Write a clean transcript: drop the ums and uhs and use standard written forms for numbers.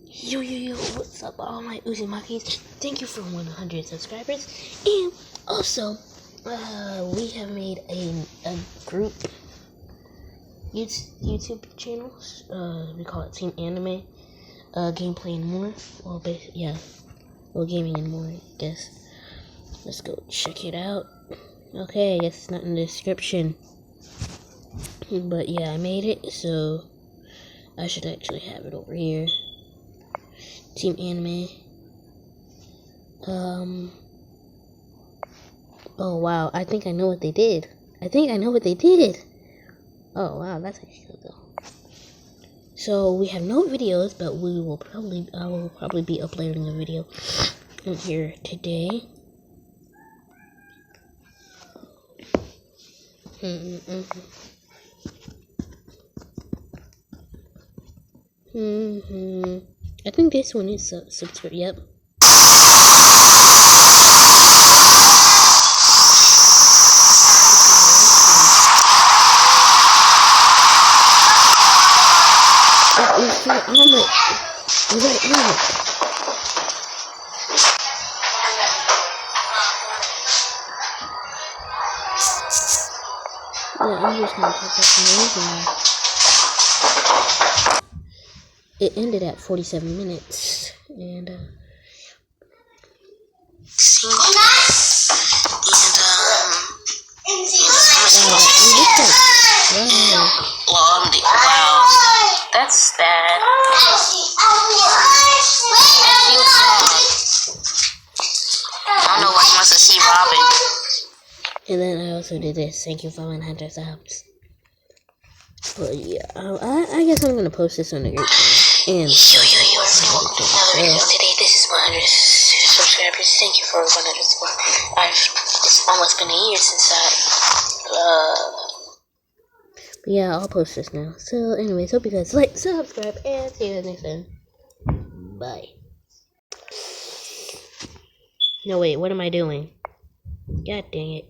Yo, what's up, all my Uzumakis? Thank you for 100 subscribers. And also, we have made a group YouTube channel. We call it Team Anime, Gameplay and More. Well, gaming and more, I guess. Let's go check it out. Okay, I guess it's not in the description. But yeah, I made it, so I should actually have it over here. Team Anime. Oh wow, I think I know what they did. Oh wow, that's actually good though. So we have no videos, but I will probably be uploading a video in here today. I think this one is subscribe. Yep. I'm just gonna talk about some reason. It ended at 47 minutes, and wow, that's bad. I don't know what he wants to see Robin. And then I also did this. Thank you for 100 subs. But yeah, I guess I'm gonna post this on the group channel. And another video today. This is 100 subscribers. Thank you for 100 subscribers. It's almost been a year since But yeah, I'll post this now. So anyways, hope you guys like, subscribe, and see you next time. Bye. No wait, what am I doing? God dang it.